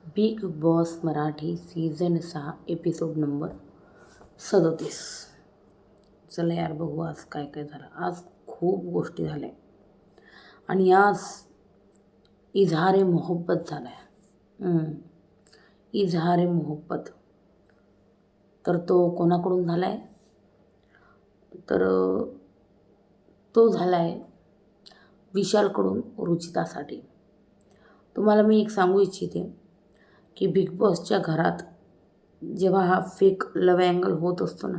Big boss Marathi season 6 episode number 37. चला यार बघू आज काय काय झालं. आज खूप गोष्टी झाल्या आणि आज इजहार मोहब्बत झाला आहे. इजहार मोहब्बत तर तो कोणाकडून झाला आहे तर तो झाला आहे विशालकडून रुचितासाठी. तुम्हाला मी एक सांगू इच्छिते की बिग बॉसच्या घरात जेव्हा हा फेक लव अँगल होत असतो ना,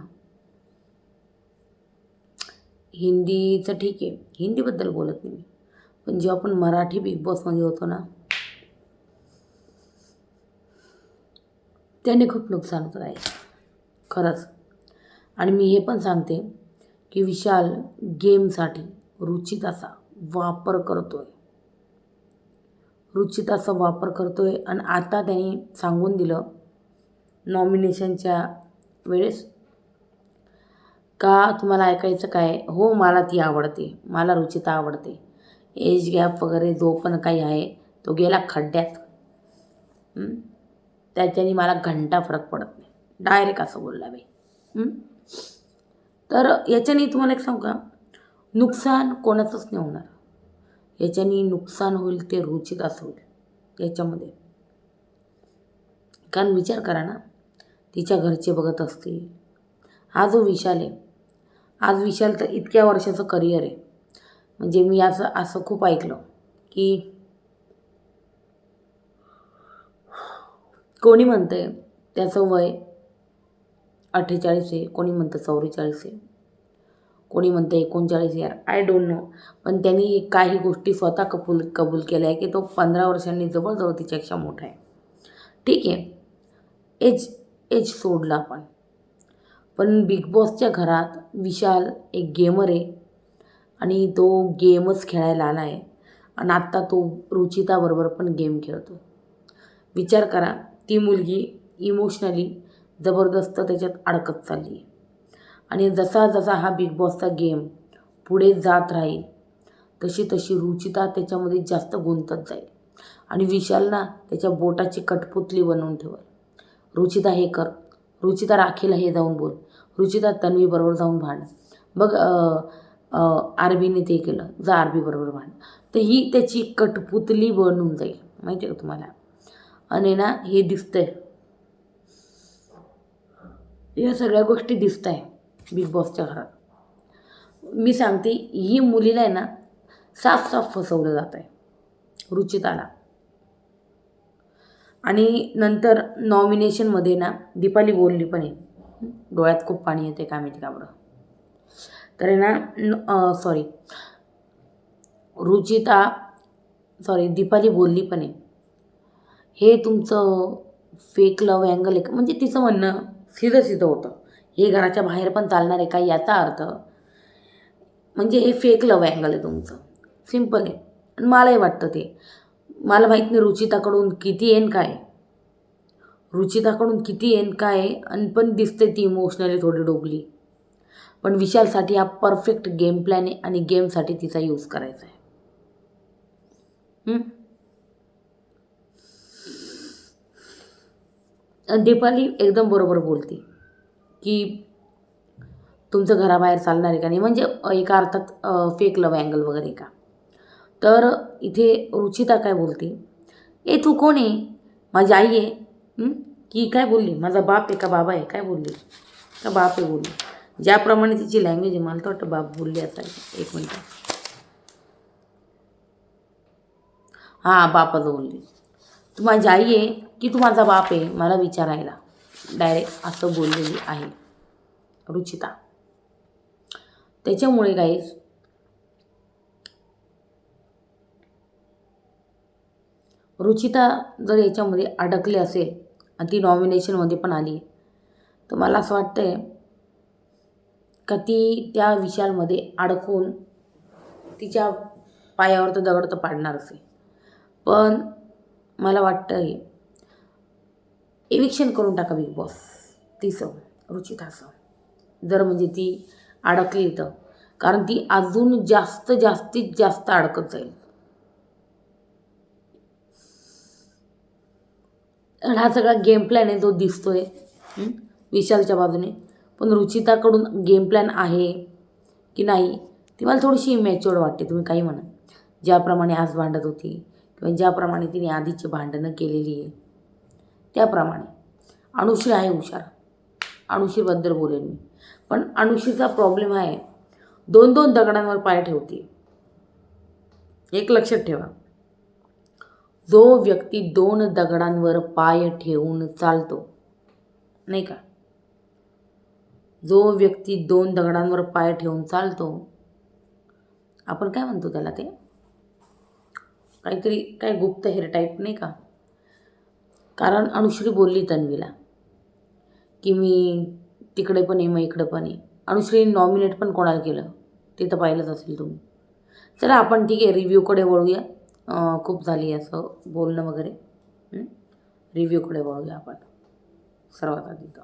हिंदीचं ठीक आहे, हिंदीबद्दल बोलत नाही मी, पण जेव्हा आपण मराठी बिग बॉसमध्ये होतो ना, त्याने खूप नुकसान होतं आहे खरंच. आणि मी हे पण सांगते की विशाल गेमसाठी रुचिताचा वापर करतोय, रुचिताचा वापर करतोय. आणि आता त्याने सांगून दिलं नॉमिनेशनच्या वेळेस का तुम्हाला ऐकायचं काय, हो मला ती आवडते, मला रुचिता आवडते, एज गॅप वगैरे जो पण काही आहे तो गेला खड्ड्यात, त्याच्याने मला घंटा फरक पडत नाही, डायरेक्ट असं बोलला बाई. तर याच्याने तुम्हाला एक सांगू का, नुकसान कोणाचंच नाही होणार, याच्याने नुकसान होईल ते रुचिताच होईल याच्यामध्ये. कारण विचार करा ना, तिच्या घरचे बघत असतील. हा जो विशाल आहे, आज विशाल तर इतक्या वर्षाचं करिअर आहे. म्हणजे मी असं खूप ऐकलं की कोणी म्हणतंय त्याचं वय 48 आहे, कोणी म्हणतं 44 आहे, कोणी म्हणतं 39. यार आय डोंट नो. पण त्यांनी काही गोष्टी स्वतः कबूल केल्या आहे की तो 15 वर्षांनी जवळजवळ तिच्यापेक्षा मोठा आहे. ठीक आहे, एज सोडला आपण, पण बिग बॉसच्या घरात विशाल एक गेमर आहे आणि तो गेमच खेळायला आला आहे. आणि आत्ता तो रुचिताबरोबर पण गेम खेळतो. विचार करा, ती मुलगी इमोशनली जबरदस्त त्याच्यात अडकत चालली आहे. आणि जसा जसा हा बिग बॉसचा गेम पुढे जात राहील तशी तशी रुचिता त्याच्यामध्ये जास्त गुंतत जाईल. आणि विशाल ना त्याच्या बोटाची कठपुतली बनवून ठेवल. रुचिता हे कर, रुचिता राखीला हे जाऊन बोल, रुचिता तन्वीबरोबर जाऊन भांड, बघ आरबीने ते केलं, जा आरबीबरोबर भांड. तर ही त्याची कठपुतली बनून जाईल, माहिती आहे का तुम्हाला. आणि ना हे दिसतंय, या सगळ्या गोष्टी दिसत आहे बिग बॉसच्या घरात. मी सांगते, ही मुलीला आहे ना साफ फसवलं जात आहे, रुचिताला. आणि नंतर नॉमिनेशनमध्ये ना दीपाली बोलली पण आहे, डोळ्यात खूप पाणी येते काय माहिती का बरं. तर आहे ना दीपाली बोलली पण आहे, हे तुमचं फेक लव अँगल आहे का. म्हणजे तिचं म्हणणं सिधं होतं, हे घराच्या बाहेर पण चालणार आहे का, याचा अर्थ म्हणजे हे फेक लव अँगल आहे तुमचं, सिम्पल आहे. आणि मलाही वाटतं ते, मला माहीत नाही रुचिताकडून किती येईन काय, आणि पण दिसते ती इमोशनली थोडी डोबली. पण विशालसाठी हा परफेक्ट गेम प्लॅन आहे आणि गेमसाठी तिचा यूज करायचा आहे. दीपाली एकदम बरोबर बोलते की तुमचं घराबाहेर चालणार आहे का नाही, म्हणजे एका अर्थात फेक लव अँगल वगैरे का. तर इथे रुचिता काय बोलते, तू कोण आहे, माझी आई आहे की काय बोलली, माझा बाप आहे का बाबा आहे, काय बोलली का बाप आहे बोलली. ज्याप्रमाणे तिची लँग्वेज आहे मला तर वाटतं बाप बोलली असायची. एक मिनटं, हां बापाचं बोलली. तू माझी आई आहे की तू माझा बाप आहे मला विचारायला, डायरेक्ट असं बोललेली आहे रुचिता. त्याच्यामुळे गाईज रुचिता जर याच्यामध्ये अडकली असेल आणि ती नॉमिनेशनमध्ये पण आली, तर मला असं वाटतं आहे का ती त्या विशालमध्ये अडकून तिच्या पायावर तर दगड तर पाडणारच आहे. पण मला वाटतं आहे एविक्शन करून टाका बिग बॉस तिचं, रुचिताचं, जर म्हणजे ती अडकली तर. कारण ती अजून जास्तीत जास्त अडकत जाईल. आणि हा सगळा गेम प्लॅन आहे जो दिसतोय विशालच्या बाजूने, पण रुचिताकडून गेम प्लॅन आहे की नाही ती मला थोडीशी इमॅच्युअर्ड वाटते. तुम्ही काही म्हणा, ज्याप्रमाणे आज भांडत होती किंवा ज्याप्रमाणे तिने आधीची भांडणं केलेली आहे त्याप्रमाणे. अनुश्री आहे हुशार, अनुश्रीबद्दल बोलेन मी, पण अनुश्रीचा प्रॉब्लेम आहे 2-2 दगडांवर पाय ठेवते. एक लक्षात ठेवा, जो व्यक्ती 2 दगडांवर पाय ठेवून चालतो नाही का, जो व्यक्ती 2 दगडांवर पाय ठेवून चालतो, आपण काय म्हणतो त्याला, ते काहीतरी काय गुप्तहेर टाईप नाही का. कारण अनुश्री बोलली तन्वीला की मी तिकडे पण आहे मग इकडे पण आहे. अनुश्रीने नॉमिनेट पण कोणाला केलं ते तर पाहिलंच असेल तुम्ही. चला आपण ठीक आहे रिव्ह्यूकडे वळूया. खूप झाली असं बोलणं वगैरे, रिव्ह्यूकडे वळूया आपण सर्वात आधी. तर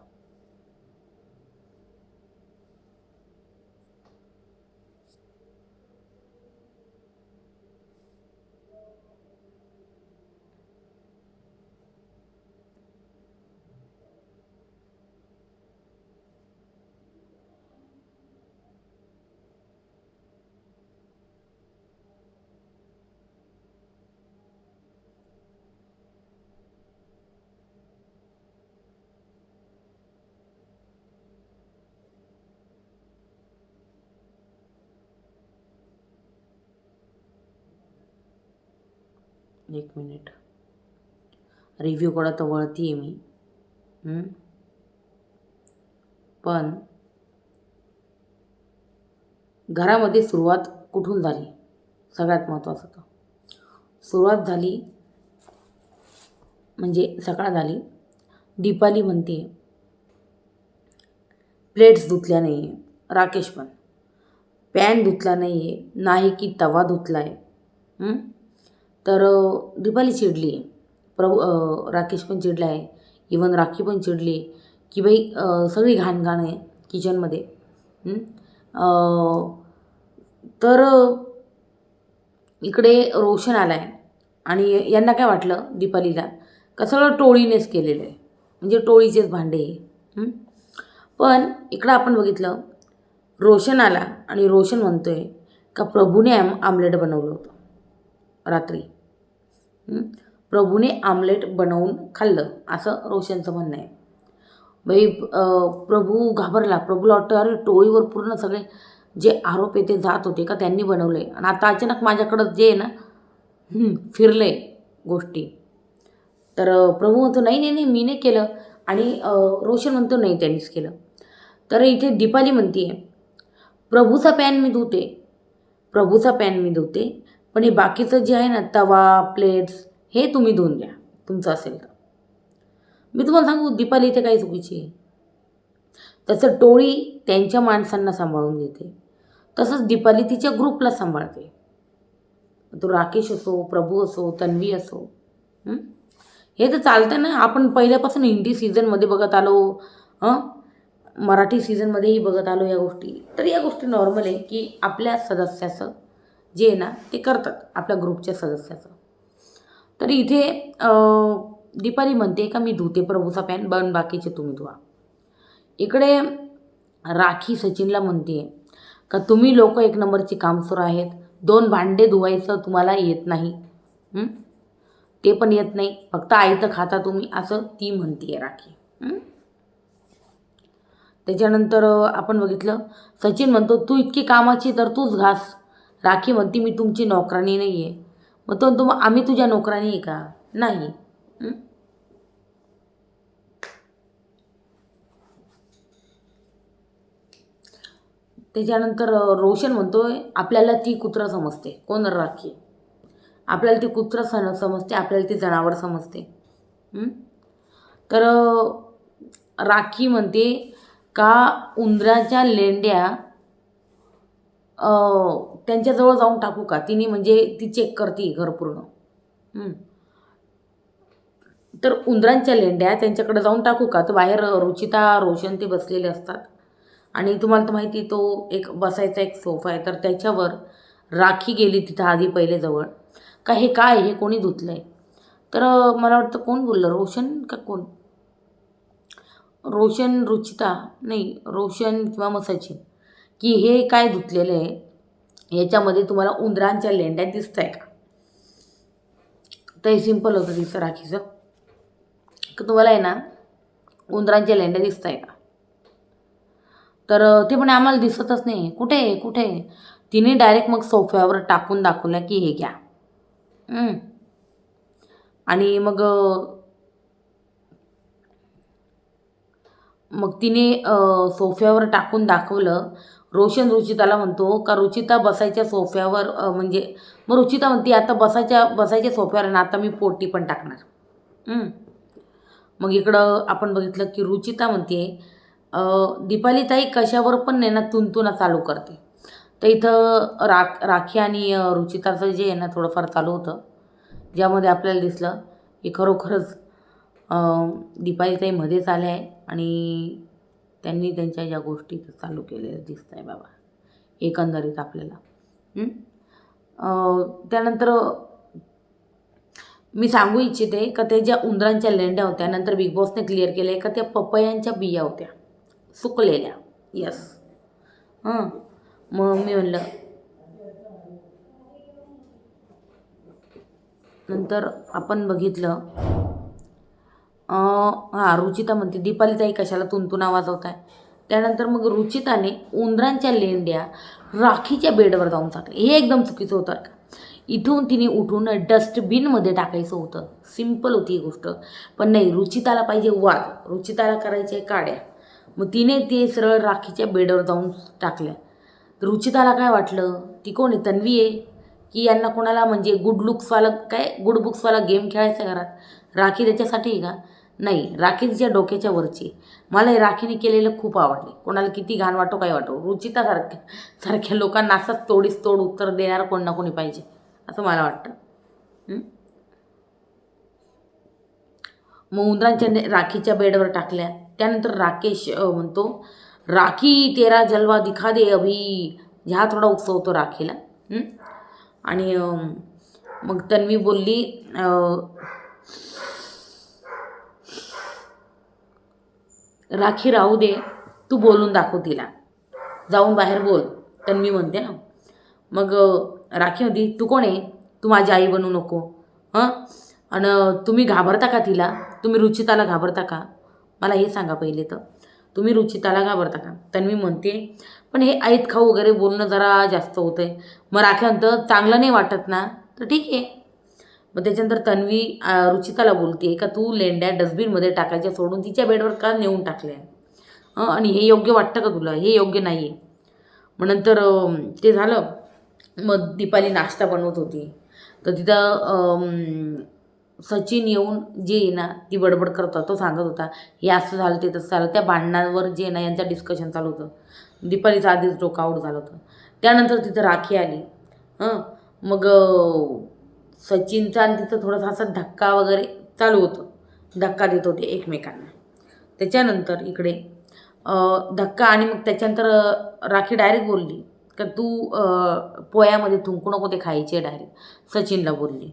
एक मिनिट, रिव्ह्यूकडं तर वळती आहे मी, पण घरामध्ये सुरुवात कुठून झाली सगळ्यात महत्त्वाचं. तर सुरुवात झाली म्हणजे सकाळ झाली. दीपाली म्हणते प्लेट्स धुतल्या नाही आहे, राकेश पण पॅन धुतला नाही आहे, नाही की तवा धुतला आहे. तर दीपाली चिडली आहे, राकेश पण चिडला आहे, इवन राखी पण चिडली की बाई सगळी घाण आहे किचनमध्ये. तर इकडे रोशन आला आहे आणि यांना काय वाटलं दीपालीला का सगळं टोळीनेच केलेलं आहे, म्हणजे टोळीचेच भांडे आहे. पण इकडं आपण बघितलं रोशन आला आणि रोशन म्हणतोय का प्रभूने आमलेट बनवलं होतं रात्री. प्रभूने आमलेट बनवून खाल्लं असं रोशनचं म्हणणं आहे. बाई प्रभू घाबरला. प्रभूला वाटतं अरे टोळीवर पूर्ण सगळे जे आरोप आहे ते जात होते का त्यांनी बनवले आणि आता अचानक माझ्याकडं जे आहे ना फिरले गोष्टी. तर प्रभू म्हणतो नाही नाही नाही मी नाही केलं आणि रोशन म्हणतो नाही त्यांनीच केलं. तर इथे दीपाली म्हणते प्रभूचा पॅन मी धुते, प्रभूचा पॅन मी धुते, पण हे बाकीचं जे आहे ना तवा प्लेट्स हे तुम्ही धुवून द्या तुमचं असेल तर. मी तुम्हाला सांगू दीपाली इथे काही चुकीची आहे. तसं टोळी त्यांच्या माणसांना सांभाळून घेते, तसंच दीपाली तिच्या ग्रुपला सांभाळते. तो राकेश असो, प्रभू असो, तन्वी असो, हे तर चालतं ना. आपण पहिल्यापासून हिंदी सीझनमध्ये बघत आलो, मराठी सीझनमध्येही बघत आलो या गोष्टी. तर या गोष्टी नॉर्मल आहे की आपल्या सदस्याचं जे आहे ना ते करतात, आपल्या ग्रुपच्या सदस्याचं. तर इथे दीपाली म्हणते का मी धुते प्रभूचा पॅन, पण बाकीचे तुम्ही धुवा. इकडे राखी सचिनला म्हणते का तुम्ही लोक एक नंबरची कामचोर आहेत, 2 भांडे धुवायचं तुम्हाला येत नाही, ते पण येत नाही, फक्त आयतं खाता तुम्ही, असं ती म्हणते राखी. त्याच्यानंतर आपण बघितलं सचिन म्हणतो तू इतकी कामाची तर तूच घास. राखी म्हणते मी तुमची नोकरानी नाही आहे. मग तो म्हणतो आम्ही तुझ्या नोकरानी आहे का, नाही. त्याच्यानंतर रोशन म्हणतोय आपल्याला ती कुत्रं समजते. कोण, राखी. आपल्याला ती कुत्रं समजते, आपल्याला ती जनावर समजते. तर राखी म्हणते का उंदराच्या लेंड्या त्यांच्याजवळ जाऊन टाकू का, तिने म्हणजे ती चेक करते घर पूर्ण. तर उंदरांच्या लेंड्या त्यांच्याकडे जाऊन टाकू का, तर बाहेर रुचिता रोशन ते बसलेले असतात आणि तुम्हाला तर माहिती तो एक बसायचा एक सोफा आहे, तर त्याच्यावर राखी गेली तिथं आधी पहिले जवळ का हे काय हे कोणी धुतलं आहे. तर मला वाटतं कोण बोललं, रोशन का कोण, रोशन रुचिता नाही, रोशन किंवा मग सचिन, की हे काय धुतलेलं आहे, याच्यामध्ये तुम्हाला उंदरांच्या लेंड्या दिसत आहे का. तर हे सिम्पल होतं तिचं राखीचं, की तुम्हाला आहे ना उंदरांच्या लेंड्या दिसत आहे का. तर ते पण आम्हाला दिसतच नाही, कुठे कुठे. तिने डायरेक्ट मग सोफ्यावर टाकून दाखवलं की हे घ्या. आणि मग तिने सोफ्यावर टाकून दाखवलं. रोशन रुचिताला म्हणतो का रुचिता बसायच्या सोफ्यावर, म्हणजे मग रुचिता म्हणते आता बसायच्या सोफ्यावर ना आता मी पोटी पण टाकणार. मग इकडं आपण बघितलं की रुचिता म्हणते दीपालीताई कशावर पण नाही ना तुंतुना चालू करते. तर इथं राखी आणि रुचिताचं जे आहे ना थोडंफार चालू होतं, ज्यामध्ये आपल्याला दिसलं की खरोखरच दीपालीताई मध्येच आल्या आहे आणि त्यांनी त्यांच्या ज्या गोष्टी चालू केलेल्या दिसत आहे बाबा एकंदरीत आपल्याला. त्यानंतर मी सांगू इच्छिते का ते ज्या उंदरांच्या लेंड्या होत्या नंतर बिग बॉसने क्लिअर केलं आहे का त्या पपयांच्या बिया होत्या सुकलेल्या. यस. मग मी म्हणलं नंतर आपण बघितलं रुचिता म्हणते दीपालीताई कशाला तुंतुना वाजवत आहे. त्यानंतर मग रुचिताने उंदरांच्या लेंड्या राखीच्या बेडवर जाऊन टाकले. हे एकदम चुकीचं होतं का. इथून तिने उठून डस्टबिनमध्ये टाकायचं होतं. सिम्पल होती ही गोष्ट. पण नाही, रुचिताला पाहिजे वाद, रुचिताला करायचे काड्या. मग तिने ते सरळ राखीच्या बेडवर जाऊन टाकल्या. तर रुचिताला काय वाटलं, ती कोण आहे, तन्वी आहे की यांना कोणाला म्हणजे गुड बुक्सवाला गेम खेळायचा घरात. राखी त्याच्यासाठी आहे का. नाही, राखी तिच्या डोक्याच्या वरची. मला हे राखीने केलेलं खूप आवडले. कोणाला किती घाण वाटो काय वाटो, रुचितासारख्या लोकांना असंच तोडीस तोड उत्तर देणार कोण ना कोणी पाहिजे असं मला वाटतं. मग उंदरांच्या राखीच्या बेडवर टाकल्या. त्यानंतर राकेश म्हणतो राखी तेरा जलवा दिखा दे अभी. ह्या थोडा उत्सव होतो राखीला. आणि मग तन्वी बोलली राखी राहू दे, तू बोलून दाखव तिला, जाऊन बाहेर बोल, तन्वी म्हणते. मग राखी म्हणते तू कोण आहे, तू माझी आई बनू नको. आणि तुम्ही घाबरता का तिला, तुम्ही रुचिताला घाबरता का, मला हे सांगा पहिले तर, तुम्ही रुचिताला घाबरता का. तन्वी म्हणते पण हे ऐत खाऊ वगैरे बोलणं जरा जास्त होतं आहे. मग राखी म्हणतं चांगलं नाही वाटत ना, तर ठीक आहे. मग त्याच्यानंतर तन्वी रुचिताला बोलते का तू लेंड्या डस्टबिनमध्ये टाकायच्या सोडून तिच्या बेडवर का नेऊन टाकल्या, आणि हे योग्य वाटतं का तुला, हे योग्य नाही आहे. मग नंतर ते झालं. मग दीपाली नाश्ता बनवत होती. तर तिथं सचिन येऊन जे आहे ना ती बडबड करत होता. तो सांगत होता हे असं झालं ते तसं झालं. त्या भांडणावर जे ना यांचं डिस्कशन चालू होतं. दीपालीचं आधीच डोकं आऊट झालं होतं. त्यानंतर तिथं राखी आली. मग सचिनचा आणि तिथं थोडासा असा धक्का वगैरे चालू होतं. धक्का देत होते एकमेकांना. त्याच्यानंतर इकडे धक्का आणि मग त्याच्यानंतर राखी डायरेक्ट बोलली का तू पोह्यामध्ये थुंकू नको, ते खायचे डायरेक्ट सचिनला बोलली.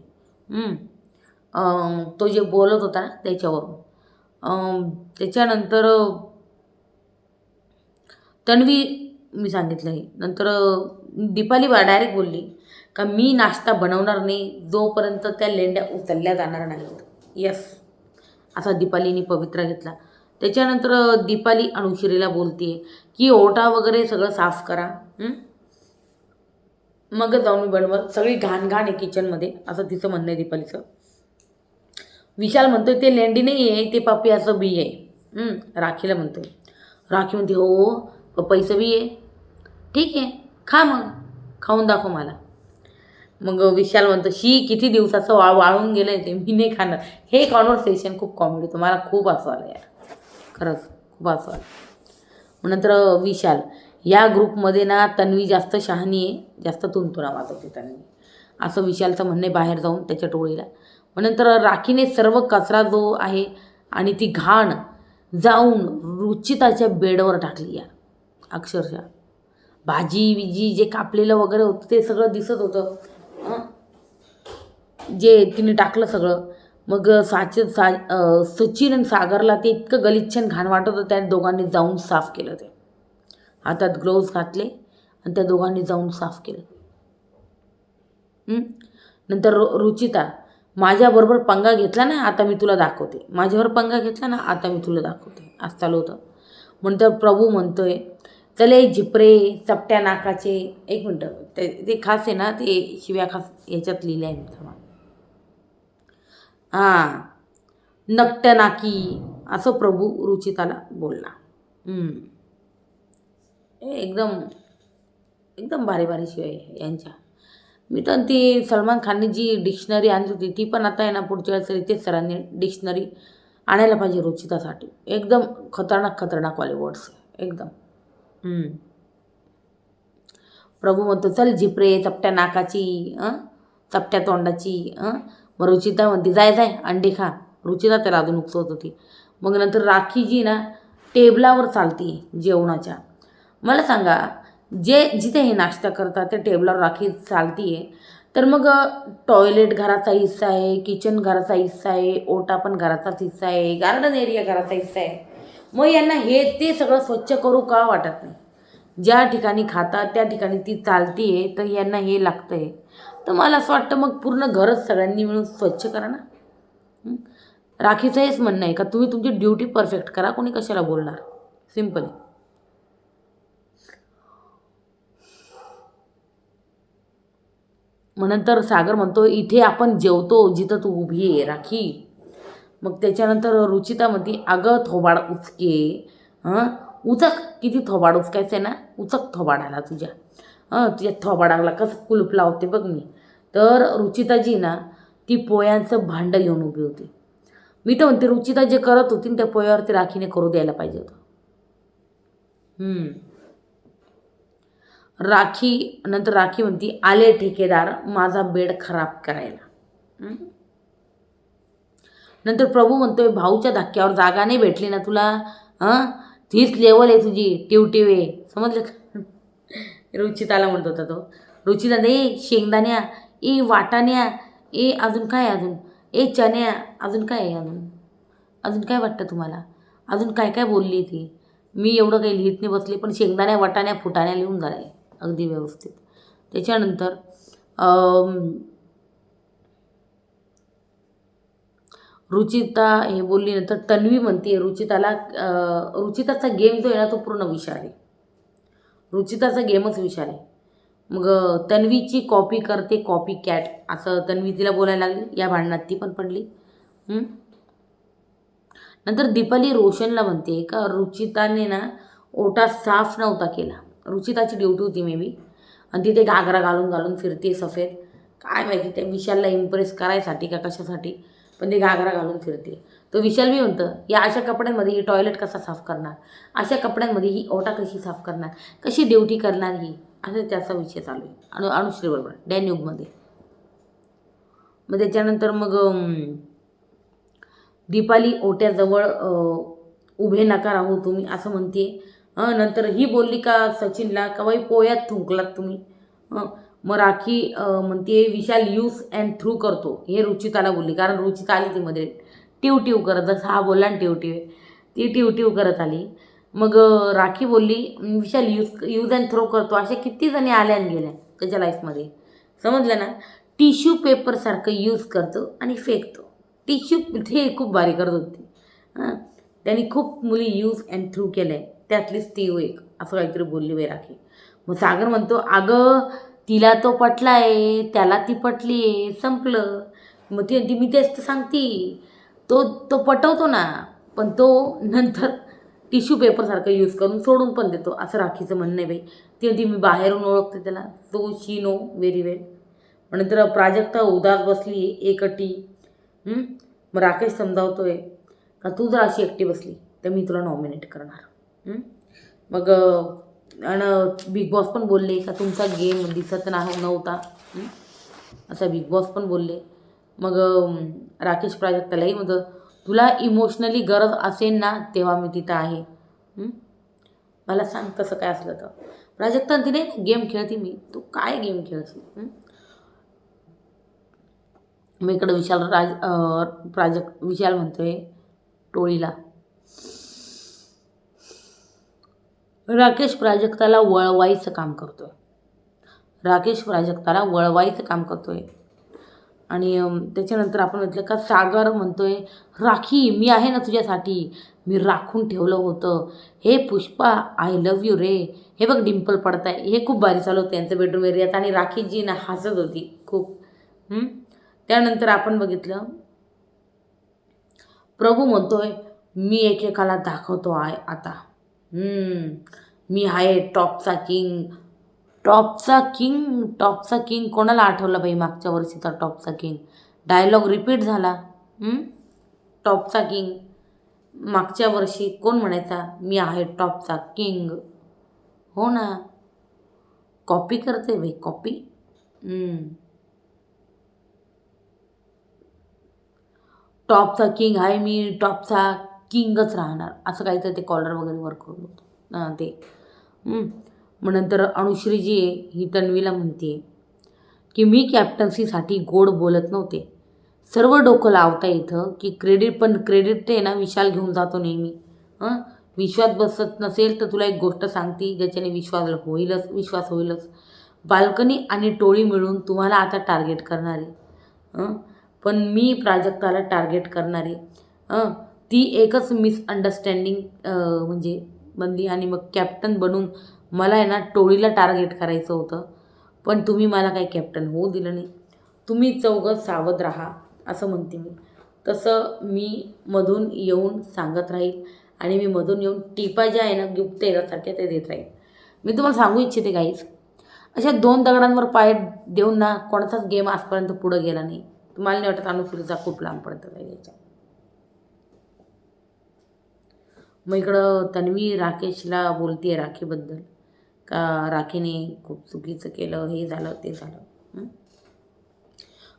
तो जे बोलत होता ना त्याच्यावरून. त्याच्यानंतर तन्वी मी सांगितलं आहे. नंतर दीपाली डायरेक्ट बोलली का मी नाश्ता बनवणार नाही जोपर्यंत त्या लेंड्या उचलल्या जाणार नाहीत. यस, असा दीपालीने पवित्रा घेतला. त्याच्यानंतर दीपाली अनुश्रीला बोलते की ओटा वगैरे सगळं साफ करा, मग जाऊन मी बनवल. सगळी घाण घाण आहे किचनमध्ये, असं तिचं म्हणणं आहे दीपालीचं. विशाल म्हणतोय ते लेंडी नाही आहे, ते पपयाचं बी आहे. राखीला म्हणतोय. राखी म्हणते हो पपईचं बी आहे, ठीक आहे खा, मग खाऊन दाखव मला. मग विशाल म्हणतो शी किती दिवसाचं वाळून गेलं आहे ते, मी नाही खाणार. हे कॉन्व्हर्सेशन खूप कॉमेडी होतं, मला खूप हसू आलं यार, खरंच खूप हसू आलं. मग नंतर विशाल या ग्रुपमध्ये ना तन्वी जास्त शहाणी आहे, जास्त तुंतुना वाजवते तन्वी, असं विशालचं म्हणणे बाहेर जाऊन त्याच्या टोळीला. मग नंतर राखीने सर्व कचरा जो आहे आणि ती घाण जाऊन रुचिताच्या बेडवर टाकली यार. अक्षरशः भाजी विजी जे कापलेलं वगैरे होतं ते सगळं दिसत होतं, जे तिने टाकलं सगळं. मग सचिन आणि सागरला ते इतकं गलिच्छ घाण वाटत होतं, त्या दोघांनी जाऊन साफ केलं ते. हातात ग्लोव्ज घातले आणि त्या दोघांनी जाऊन साफ केलं. नंतर रुचिता, माझ्याबरोबर पंगा घेतला ना, आता मी तुला दाखवते. माझ्यावर पंगा घेतला ना, आता मी तुला दाखवते. असं चालू होतं. नंतर प्रभू म्हणतोय, चले झिपरे चपट्या नाकाचे. एक मिनटं, ते खास आहे ना, ते शिव्या खास ह्याच्यात लिहिल्या आहे. हां, नकटनाकी असं प्रभू रुचिताला बोलला. एकदम एकदम भारी भारी शिवाय यांच्या. मी तर ती सलमान खानने जी डिक्शनरी आणली होती ती पण आता आहे ना, पुढच्या वेळेस रितेश सरांनी डिक्शनरी आणायला पाहिजे रुचितासाठी. एकदम खतरनाक खतरनाक वाले वर्ड्स एकदम. प्रभू म्हणतो, चल झिपरे चपट्या नाकाची, चपट्या तोंडाची. मग रुचिता म्हणते, जाय जाय अंडे खा. रुचिता त्याला अजून उकसवत होती. मग नंतर राखी जी ना टेबलावर चालते जेवणाच्या. मला सांगा, जिथे हे नाश्ता करतात त्या टेबलावर राखी चालती आहे, तर मग टॉयलेट घराचा हिस्सा आहे, किचन घराचा हिस्सा आहे, ओटा पण घराचाच हिस्सा आहे, गार्डन एरिया घराचा हिस्सा आहे. मग यांना हे ते सगळं स्वच्छ करू का वाटत नाही? ज्या ठिकाणी खातात त्या ठिकाणी ती चालती आहे, तर यांना हे लागतं आहे. तर मला असं वाटतं मग पूर्ण घरच सगळ्यांनी मिळून स्वच्छ करा ना. राखीचं हेच म्हणणं आहे का, तुम्ही तुमची ड्युटी परफेक्ट करा, कोणी कशाला बोलणार. सिम्पल आहे. मग नंतर सागर म्हणतो, इथे आपण जेवतो जिथं तू उभी आहे राखी. मग त्याच्यानंतर रुचिता म्हणते, अगं थोबाड उचके, उचक, किती थोबाड उचकायचं आहे ना, उचक थोबाडाला तुझ्या. तुझ्या थोबाडाला कसं कुलूप लावते बघ मी. तर रुचिताजी ना ती पोयांचं भांडं घेऊन उभी होती. मी तर म्हणते रुचिता जे करत होती त्या पोयावरती राखीने करू द्यायला पाहिजे होतं. नंतर राखी म्हणती, आले ठेकेदार माझा बेड खराब करायला. नंतर प्रभू म्हणतोय, भाऊच्या धक्क्यावर जागा नाही भेटली ना तुला, तीच लेवल आहे तुझी, टिवटिवे, समजलं का? रुचिताला म्हणत होता तो. रुचिता, ए शेंगदाण्या, ए वाटाण्या, ए अजून काय, अजून ए चण्या, अजून काय आहे, अजून काय वाटतं तुम्हाला, अजून काय काय बोलली ती. मी एवढं काही लिहित नाही बसले, पण शेंगदाण्या वाटाण्या फुटाण्या लिहून झालं अगदी व्यवस्थित. त्याच्यानंतर रुचिता हे बोलली. नंतर तन्वी म्हणते रुचिताला, रुचिताचा गेम जो आहे ना तो पूर्ण विशाल आहे. रुचिताचा गेमच विशाल आहे. मग तन्वीची कॉपी करते, कॉपी कॅट असं तन्वी तिला बोलायला लागली. या भांडणात ती पण पडली. नंतर दीपाली रोशनला म्हणते का रुचिताने ना ओटा साफ नव्हता केला. रुचिताची ड्युटी होती मे बी, आणि तिथे घागरा घालून घालून फिरते सफेद. काय माहिती त्या विशालला इम्प्रेस करायसाठी का कशासाठी, पण ते घागरा घालून फिरते. तो विशाल बी म्हणतं, या अशा कपड्यांमध्ये ही टॉयलेट कसा साफ करणार, अशा कपड्यांमध्ये ही ओटा कशी साफ करणार, कशी ड्युटी करणार ही, असं त्याचा विषय चालू आहे अनुश्रीबरोबर डॅन्यूबमध्ये. मग त्याच्यानंतर मग दीपाली ओट्याजवळ उभे नका राहू तुम्ही असं म्हणते. नंतर ही बोलली का सचिनला का बाई पोयात थुंकलात तुम्ही. मग राखी म्हणते विशाल यूज अँड थ्रू करतो, हे रुचिताला बोलली. कारण रुचिता आली ती मध्ये टिव करत, जसं हा बोलला ना टिव ती टिव करत आली. मग राखी बोलली विशाल यूज अँड थ्रो करतो. अशा किती जणी आल्या आणि गेल्या त्याच्या लाईफमध्ये, समजलं ना. टिश्यू पेपरसारखं यूज करतो आणि फेकतो. टिश्यू हे खूप भारी करत होती. त्यांनी खूप मुली यूज अँड थ्रू केलं आहे, त्यातलीच ती एक असं काहीतरी बोलली बाई राखी. मग सागर म्हणतो, अगं तिला तो पटला आहे, त्याला ती पटली आहे, संपलं. मग ती मी तेच तर सांगते, तो पटवतो ना, पण तो नंतर टिश्यू पेपरसारखं यूज करून सोडून पण देतो, असं राखीचं म्हणणं आहे बाई. ती मी बाहेरून ओळखते त्याला, तो शी नो व्हेरी वेल. नंतर प्राजक्ता उदास बसली एकटी. मग राकेश समजावतोय का तू जर अशी एकटी बसली तर मी तुला नॉमिनेट करणार. मग आणि बिग बॉस पण बोलले का तुमचा गेम दिसत नव्हता, असं बिग बॉस पण बोलले. मग राकेश प्राजक्तालाही मग तुला इमोशनली गरज असेल ना तेव्हा मी तिथं आहे, मला सांग तसं काय असलं तर. प्राजक्ता तिने गेम खेळते मी, तू काय गेम खेळशील. मग इकडं विशाल म्हणतोय टोळीला, राकेश प्राजक्ताला वळवायचं काम करतोय. आणि त्याच्यानंतर आपण म्हटलं का सागर म्हणतोय, राखी मी आहे ना तुझ्यासाठी, मी राखून ठेवलं होतं. हे पुष्पा आय लव्ह यू रे. हे बघ डिंपल पडत आहे. हे खूप भारी चालू होतं यांचं बेडरूम एरियात आणि राखीजी ना हसत होती खूप. त्यानंतर आपण बघितलं प्रभू म्हणतोय, मी एकेकाला दाखवतो आहे आता. मी आहे टॉपचा किंग. कोणाला आठवलं बाई मागच्या वर्षीचा टॉपचा किंग डायलॉग रिपीट झाला. टॉपचा किंग मागच्या वर्षी कोण म्हणायचा, मी आहे टॉपचा किंग. हो ना, कॉपी करते बाई कॉपी. टॉपचा किंग आहे मी, टॉपचा किंगच राहणार, असं काहीतरी ते कॉलर वगैरे वर करून होतं ते. मग नंतर अनुश्री जी आहे ही तन्वीला म्हणते की मी कॅप्टन्सीसाठी गोड बोलत नव्हते. सर्व डोकं लावता इथं की क्रेडिट ते ना विशाल घेऊन जातो नेहमी. विश्वास बसत नसेल तर तुला एक गोष्ट सांगते ज्याच्याने विश्वास होईलच. बाल्कनी आणि टोळी मिळून तुम्हाला आता टार्गेट करणारे, पण मी प्राजक्ताला टार्गेट करणारे. ती एकच मिसअंडरस्टँडिंग म्हणजे बनली आणि मग कॅप्टन बनून मला आहे ना टोळीला टार्गेट करायचं होतं, पण तुम्ही मला काही कॅप्टन होऊ दिलं नाही. तुम्ही चौघं सावध राहा असं म्हणते मी. तसं मी मधून येऊन सांगत राहील आणि मी मधून येऊन टिपा ज्या आहे ना गुप्त एकासारख्या ते देत राहील. मी तुम्हाला सांगू इच्छिते गाईज, अशा 2 दगडांवर पाय देऊन ना कोणाचाच गेम आजपर्यंत पुढं गेला नाही. तुम्हाला नाही वाटत अनुश्रीचा खूप लांब पडतं आहे याच्या. मग इकडं तन्वी राकेशला बोलते राखीबद्दल का राखीने खूप चुकीचं केलं, हे झालं ते झालं.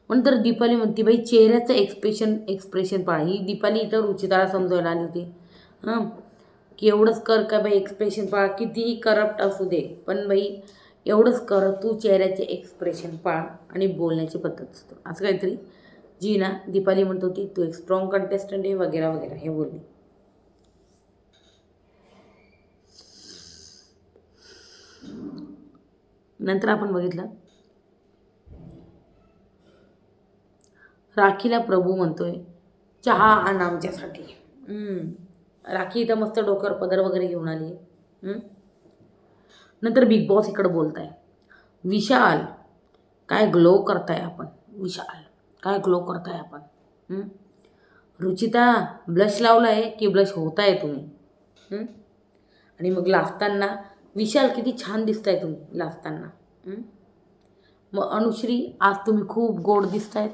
नंतर दीपाली म्हणते बाई चेहऱ्याचं एक्सप्रेशन पाहा. ही दीपाली इथं रुचिताला समजायला आली होती की एवढंच कर का बाई, एक्सप्रेशन पाहा, कितीही करप्ट असू दे पण बाई एवढंच कर तू, चेहऱ्याचे एक्सप्रेशन पाळ आणि बोलण्याची पद्धत असतो असं काहीतरी जी ना दीपाली म्हणत होती. तू एक स्ट्रॉंग कंटेस्टंट आहे वगैरे वगैरे हे बोलली. नंतर आपण बघितलं राखीला प्रभू म्हणतोय चहा आण आमच्यासाठी. राखी इथं मस्त डोक्यावर पदर वगैरे घेऊन आली आहे. नंतर बिग बॉस इकडं बोलत आहे, विशाल काय ग्लो करताय आपण, रुचिता ब्लश लावला आहे की ब्लश होत आहे तुम्ही. आणि मग लाजताना विशाल किती छान दिसताय तुम्ही लाजताना. मग अनुश्री आज तुम्ही खूप गोड दिसतायत.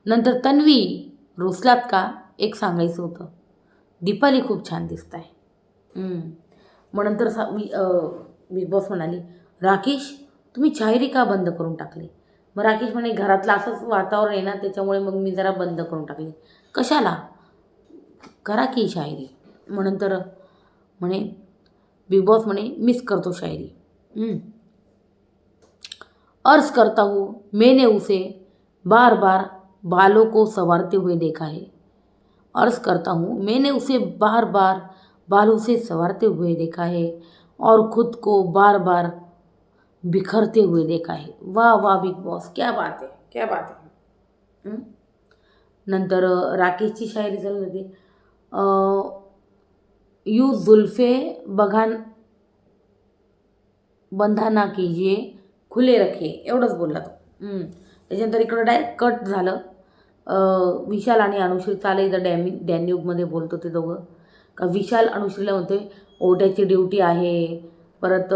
नंतर तन्वी रुसलात का, एक सांगायचं होतं, दीपाली खूप छान दिसताय. मग नंतर बिग बॉस म्हणाली, राकेश तुम्ही शायरी का बंद करून टाकली. मग राकेश म्हणे घरातलं असंच वातावरण आहे ना त्याच्यामुळे मग मी जरा बंद करून टाकली. कशाला, करा की शायरी. मग नंतर म्हणे बिग बॉस म्हणे मिस करतो शायरी. अर्ज करता हूँ मैंने उसे बार बार बालों को संवारते हुए देखा है. अर्ज करता हूँ मैंने उसे बार बार बालों से संवारते हुए देखा है और खुद को बार बार बिखरते हुए देखा है. वाह वाह बिग बॉस, क्या बात है, क्या बात है. नंतर राकेशची शायरी चालू होती, यू जुल्फे बंधा कीजिए खुले रखे, एवढंच बोलला तो. त्याच्यानंतर इकडं डायरेक्ट कट झालं. विशाल आणि अनुश्री चाले इथं डॅन्यूबमध्ये बोलतो ते दोघं का विशाल अनुश्रीला म्हणतोय ओट्याची ड्युटी आहे, परत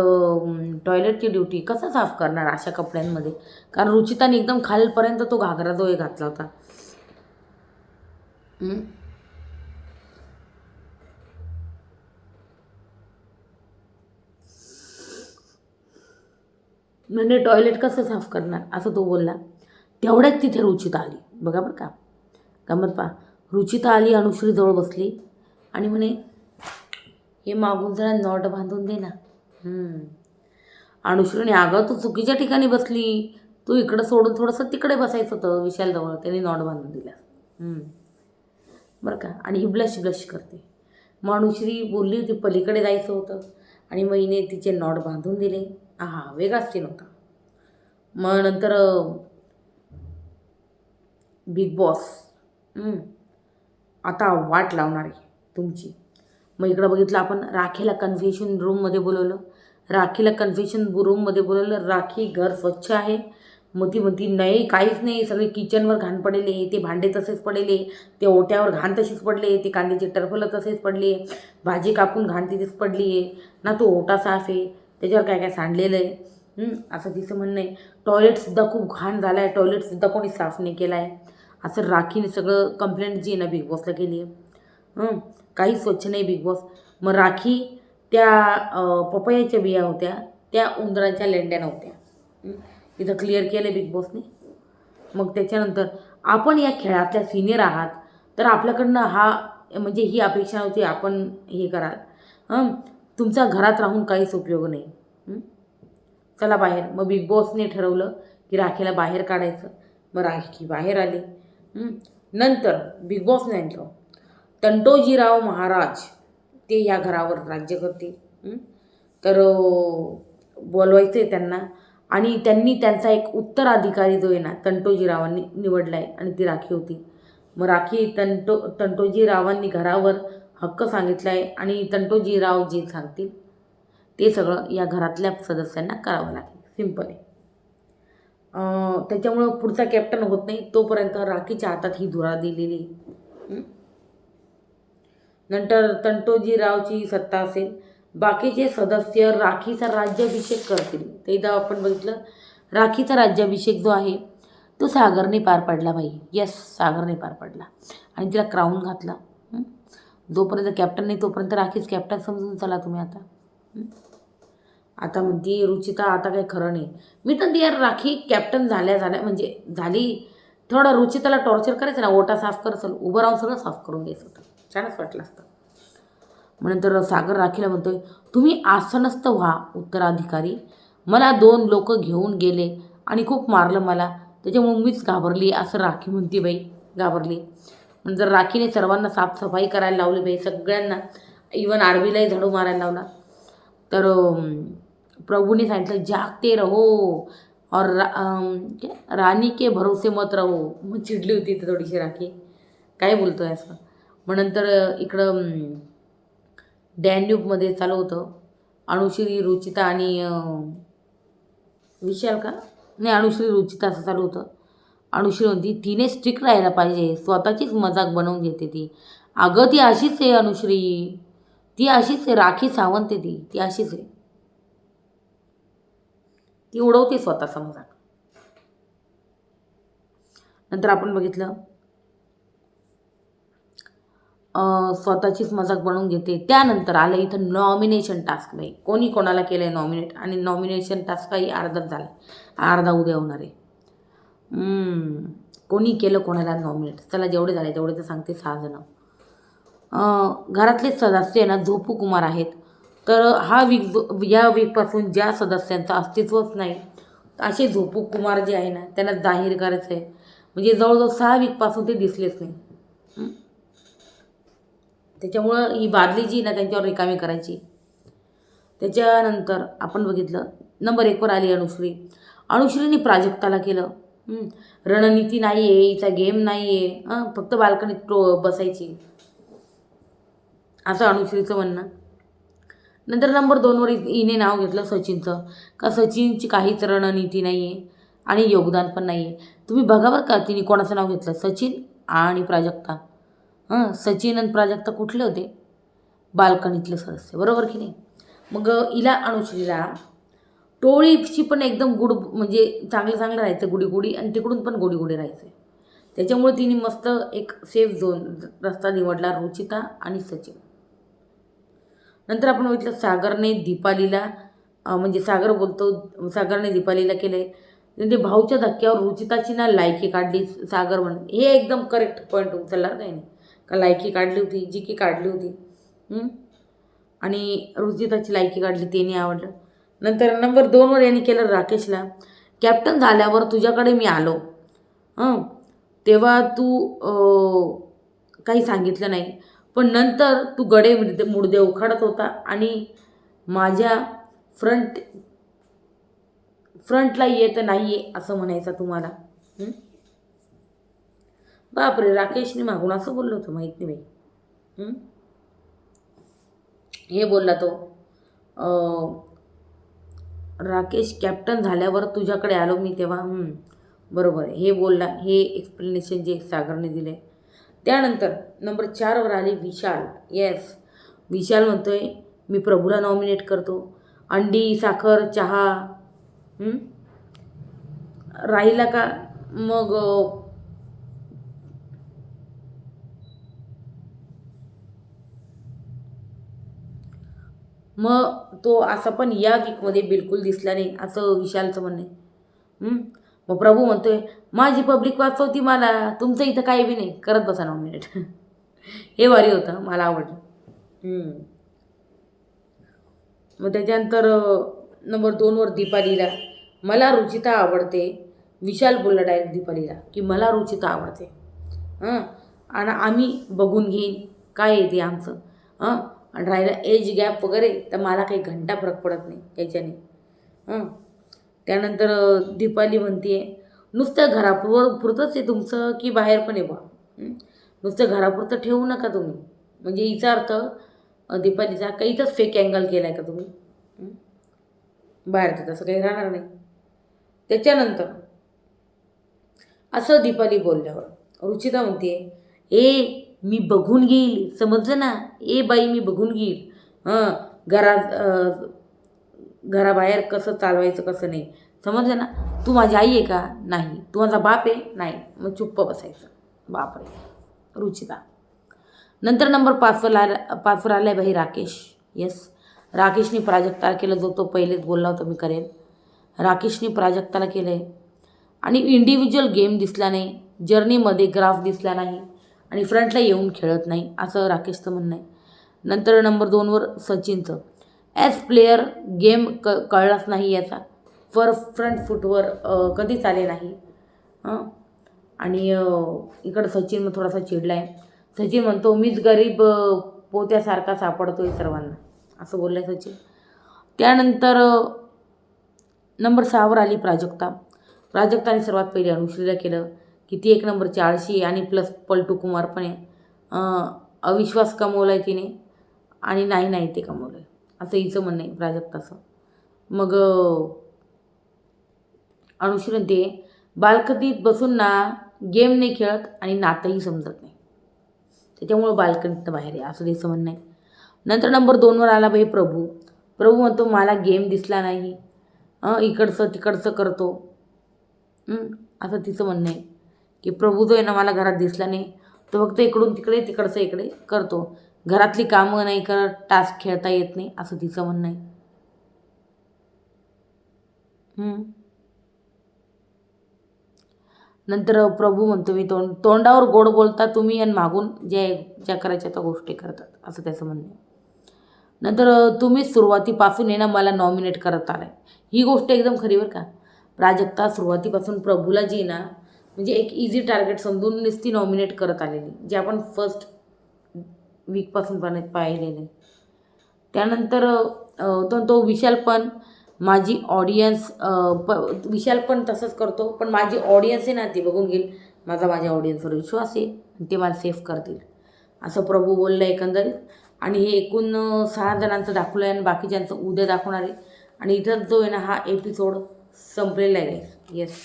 टॉयलेटची ड्युटी कसं साफ करणार अशा कपड्यांमध्ये, कारण रुचिताने एकदम खालपर्यंत तो घागरा जो घातला होता. म्हणजे टॉयलेट कसं साफ करणार असं तो बोलला. तेवढ्याच तिथे रुचिता आली. बघा बरं का गंमत पहा. रुचिता आली, अनुश्रीजवळ बसली आणि म्हणे हे मागून जरा नॉट बांधून दे ना. अनुश्रीने अगं तू चुकीच्या ठिकाणी बसली, तू इकडं सोडून थोडंसं तिकडे बसायचं होतं विशालजवळ, त्याने नॉट बांधून दिला. बरं का. आणि ही ब्लश ब्लश करते. मग अनुश्री बोलली होती पलीकडे जायचं होतं आणि मग हिने तिचे नॉट बांधून दिले. वेगळाच सीन होता. मग नंतर बिग बॉस आता वाट लावणार आहे तुमची. मग इकडं बघितलं आपण राखीला कन्फेशन रूममध्ये बोलवलं. राखी घर स्वच्छ आहे. मग ती म्हणती नाही काहीच नाही, सगळे किचनवर घाण पडलेले, ते भांडे तसेच पडलेले, ते ओट्यावर घाण तशीच पडले, ते कांद्याचे टरफलं तसेच पडले, भाजी कापून घाण तिथेच पडली आहे ना, तो ओटा साफ आहे, त्याच्यावर काय काय सांडलेलं आहे. असं तिचं म्हणणं आहे. टॉयलेटसुद्धा खूप घाण झाला आहे, टॉयलेटसुद्धा कोणी साफ नाही केला आहे, असं राखीने सगळं कंप्लेंट जी आहे ना बिग बॉसला केली आहे. काही स्वच्छ नाही बिग बॉस. मग राखी त्या पपयाच्या बिया होत्या, त्या उंदराच्या लेंड्या नव्हत्या. इथं क्लिअर केलं बिग बॉसने. मग त्याच्यानंतर आपण या खेळातल्या सिनियर आहात तर आपल्याकडनं म्हणजे ही अपेक्षा नव्हती आपण हे कराल. तुमचा घरात राहून काहीच उपयोग नाही. चला बाहेर. मग बिग बॉसने ठरवलं की राखीला बाहेर काढायचं. मग राखी बाहेर आली. नंतर बिग बॉसने सांगितलं तंटोजीराव महाराज ते या घरावर राज्य करतील. तर बोलवायचं आहे त्यांना. आणि त्यांनी त्यांचा एक उत्तराधिकारी जो आहे ना तंटोजीरावांनी निवडला आहे आणि ती राखी होती. मग राखी तंटोजीरावांनी घरावर हक्क सांगितला आहे आणि तंटोजीराव जे सांगतील ते सगळं या घरातल्या सदस्यांना करावं लागेल. सिंपल आहे. त्याच्यामुळं पुढचा कॅप्टन होत नाही तोपर्यंत राखीच्या हातात ही धुरा दिलेली. नंतर तंटोजीरावची सत्ता असेल. बाकीचे सदस्य राखीचा राज्याभिषेक करतील. ते इथं आपण बघितलं राखीचा राज्याभिषेक जो आहे तो सागरने पार पाडला बाई. येस, सागरने पार पाडला आणि तिला क्राऊन घातला. जोपर्यंत कॅप्टन नाही तोपर्यंत राखीच कॅप्टन समजून चला तुम्ही. आता म्हणती रुचिता आता काही खरं नाही. मी तर यार राखी कॅप्टन झाल्या म्हणजे झाली, थोडं रुचिताला टॉर्चर करायचं ना, ओटा साफ कर, चल उभं राहून सगळं साफ करून द्यायचं होतं, छानच वाटलं असतं. मग नंतर सागर राखीला म्हणतोय तुम्ही आसनस्थ व्हा उत्तराधिकारी. मला 2 लोक घेऊन गेले आणि खूप मारलं मला, त्याच्यामुळे मीच घाबरली असं राखी म्हणती बाई. घाबरली म्हणजे राखीने सर्वांना साफसफाई करायला लावली बाई, सगळ्यांना, इवन आरबीलाही झाडू मारायला लावला. तर प्रभूने सांगितलं जागते रहो और राणी के भरोसे मत रहो. मग चिडली होती तर थोडीशी राखी, काय बोलतोय असं. मग नंतर इकडं डॅन्यूबमध्ये चालू होतं अनुश्री रुचिता आणि विशाल का नाही अनुश्री रुचिता असं चालू होतं. अनुश्री म्हणती तिने स्ट्रिक्ट राहायला पाहिजे, स्वतःचीच मजाक बनवून घेते ती. अगं ती अशीच आहे अनुश्री, ती अशीच आहे. राखी सावंत आहे ती अशीच आहे. ती उडवते स्वतःचा मजाक. नंतर आपण बघितलं स्वतःचीच मजाक बनवून घेते. त्यानंतर आलं इथं नॉमिनेशन टास्क. बाई कोणी कोणाला केलं आहे नॉमिनेट, आणि नॉमिनेशन टास्कही अर्धाच झाला, अर्धा उद्या होणार आहे. कोणी केलं कोणाला नॉमिनेट. चला जेवढे झाले तेवढे तर सांगते. 6 जण घरातले सदस्य ना झोपू कुमार आहेत. तर या वीकपासून ज्या सदस्यांचं अस्तित्वच नाही असे झोपू कुमार जे आहे ना त्यांना जाहीर करायचं आहे. म्हणजे जवळजवळ 6 वीकपासून ते दिसलेच नाही. त्याच्यामुळं ही बादली जी ना त्यांच्यावर रिकामी करायची. त्याच्यानंतर आपण बघितलं नंबर 1 वर आली अनुश्रीने प्राजक्ताला केलं. रणनीती नाही आहे, हिचा गेम नाही आहे, फक्त बाल्कनीत बसायची असं अनुश्रीचं म्हणणं. नंतर नंबर 2 वर हिने नाव घेतलं सचिनचं, का सचिनची काहीच रणनीती नाही आहे आणि योगदान पण नाही आहे. तुम्ही बघा बरं का तिने कोणाचं नाव घेतलं, सचिन आणि प्राजक्ता. सचिन आणि प्राजक्ता कुठले होते, बाल्कनीतले सदस्य, बरोबर की नाही. मग हिला अनुश्रीला टोळीची पण एकदम म्हणजे चांगलं राहायचं, गुडी आणि तिकडून पण गुडी राहायचं. त्याच्यामुळे तिने मस्त एक सेफ झोन रस्ता निवडला, रुचिता आणि सचिन. नंतर आपण बघितलं सागरने दीपालीला म्हणजे सागरने दीपालीला केले. म्हणजे भाऊच्या धक्क्यावर रुचिताची ना लायकी काढली सागर म्हणून. हे एकदम करेक्ट पॉईंट उचलला काही नाही का, लायकी काढली होती, जी की काढली होती आणि रुचिताची लायकी काढली, ते नाही आवडलं. नंतर नंबर 2 वर यांनी केलं राकेशला, कॅप्टन झाल्यावर तुझ्याकडे मी आलो, तेव्हा तू काही सांगितलं नाही, पण नंतर तू गडे मुडदे उखाडत होता आणि माझ्या फ्रंटला येत नाही आहे असं म्हणायचं तुम्हाला. बापरे, राकेशने मागून असं बोललो होतं, माहीत नाही बाई. हे बोलला तो, राकेश कॅप्टन झाल्यावर तुझ्याकडे आलो मी तेव्हा. बरोबर आहे, हे बोलला. हे एक्सप्लेनेशन जे सागरने दिले. त्यानंतर नंबर 4वर आली विशाल. येस, विशाल म्हणतोय मी प्रभूला नॉमिनेट करतो. अंडी, साखर, चहा राहिला का मग तो असा पण या वीकमध्ये बिलकुल दिसला नाही असं विशालचं म्हणणं आहे. मग प्रभू म्हणतोय माझी पब्लिक वाचवती मला, तुमचं इथं काही बी नाही, करत बसा नॉमिनेट. हे भारी होतं, मला आवडलं. मग त्याच्यानंतर नंबर 2वर दीपालीला, मला रुचिता आवडते. विशाल बोलला डायरेक्ट दीपालीला की मला रुचिता आवडते, आणि आम्ही बघून घेईन काय येते आमचं. आणि राहिला एज गॅप वगैरे तर मला काही घंटा फरक पडत नाही त्याच्याने. त्यानंतर दीपाली म्हणते नुसतं घरापुरतंच आहे तुमचं की बाहेर पण आहे बा. नुसतं घरापुरतं ठेवू नका तुम्ही. म्हणजे हिचा अर्थ दीपालीचा काही इथंच फेक अँगल केला आहे का तुम्ही, बाहेर तर तसं काही राहणार नाही. त्याच्यानंतर असं दीपाली बोलल्यावर रुचिता म्हणते मी बघून घेईल, समजलं ना, बाई मी बघून घेईल. घराबाहेर कसं चालवायचं कसं नाही, समजलं ना. तू माझी आई आहे का, नाही. तू माझा बाप आहे, नाही. मग चुप्प बसायचं. बापरे, रुचिता. नंतर नंबर 5वर आला आहे बाई राकेश. येस, राकेशने प्राजक्ताला केलं, जो तो पहिलेच बोलला होता मी करेल. राकेशने प्राजक्ताला केलं आहे आणि इंडिव्हिज्युअल गेम दिसला नाही, जर्नीमध्ये ग्राफ दिसला नाही आणि फ्रंटला येऊन खेळत नाही असं राकेशचं म्हणणं आहे. नंतर नंबर 2वर सचिनचं, ॲज प्लेयर गेम कळलाच नाही याचा, फ्रंट फुटवर कधीच आले नाही. आणि इकडं सचिन मग थोडासा चिडला आहे. सचिन म्हणतो मीच गरीब पोत्यासारखा सापडतोय सर्वांना, असं बोललं आहे सचिन. त्यानंतर नंबर 6वर आली प्राजक्ता. प्राजक्ताने सर्वात पहिले अनुश्रीला केलं की ती 1 नंबरची आळशी आणि प्लस पलटू कुमार पण आहे. अविश्वास कमवला आहे तिने आणि नाही ते कमवलं आहे असं हिचं म्हणणं आहे प्राजक्ताचं. मग अनुश्री म्हणते बाल्कनीत बसून ना गेम नाही खेळत आणि नातंही समजत नाही, त्याच्यामुळं बाल्कनीत बाहेर आहे असं तिचं म्हणणं आहे. नंतर नंबर 2वर आला बाई प्रभू. प्रभू म्हणतो मला गेम दिसला नाही, इकडचं तिकडचं करतो, असं तिचं म्हणणं आहे की प्रभू जो आहे ना मला घरात दिसला नाही, तो फक्त इकडून तिकडे तिकडचं इकडे करतो, घरातली कामं नाही करत, टास्क खेळता येत नाही असं तिचं म्हणणं आहे. नंतर प्रभू म्हणतो मी तोंडावर गोड बोलता तुम्ही आणि मागून ज्या करायच्या त्या गोष्टी करतात असं त्याचं म्हणणं आहे. नंतर तुम्ही सुरुवातीपासून आहे ना मला नॉमिनेट करत आलाय, ही गोष्ट एकदम खरी बरं का. प्राजक्ता सुरुवातीपासून प्रभूला जी ना म्हणजे एक इझी टार्गेट समजून नुसती नॉमिनेट करत आलेली, जे आपण फर्स्ट वीकपासून पाहिलेले. त्यानंतर तो विशाल पण माझी ऑडियन्स विशाल पण तसंच करतो, पण माझी ऑडियन्स आहे ना ती बघून घेईल, माझ्या ऑडियन्सवर विश्वास आहे आणि ते मला सेफ करतील असं प्रभू बोललं एकंदरीत. आणि हे एकूण 6 जणांचं दाखवलं आहे आणि बाकीच्यांचं उद्या दाखवणार आहे. आणि इथं जो आहे ना हा एपिसोड संपलेला आहे गाईस. येस,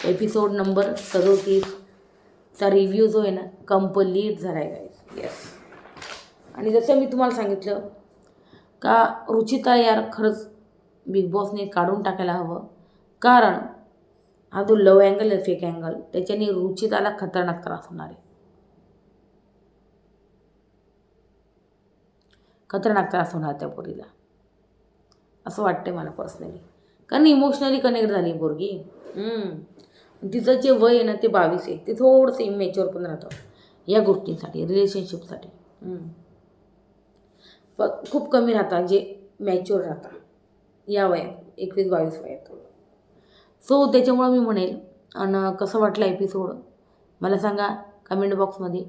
एपिसोड नंबर 37चा रिव्ह्यू जो आहे ना कंप्लीट झाला आहे गाईस. येस, आणि जसं मी तुम्हाला सांगितलं का रुचिता यार खरंच बिग बॉसने काढून टाकायला हवं, कारण हा जो लव अँगल आहे फेक अँगल, त्याच्याने रुचिताला खतरनाक त्रास होणार आहे, खतरनाक त्रास होणार त्या पोरीला असं वाटतंय मला पर्सनली, कारण इमोशनली कनेक्ट झाली पोरगी. तिचं जे वय आहे ना ते 22 आहे, ते थोडंसं इमॅच्युअर पण राहतं या गोष्टींसाठी, रिलेशनशिपसाठी. खूप कमी राहतात जे मॅच्युअर राहतात या वयात, 21-22 वयात. सो त्याच्यामुळं मी म्हणेल, आणि कसं वाटलं एपिसोड मला सांगा कमेंट बॉक्समध्ये.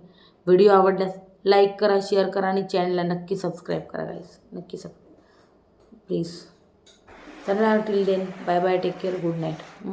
व्हिडिओ आवडल्यास लाईक करा, शेअर करा आणि चॅनलला नक्की सबस्क्राईब करा गाईस, नक्की प्लीज. चला till then bye bye, take care, good night.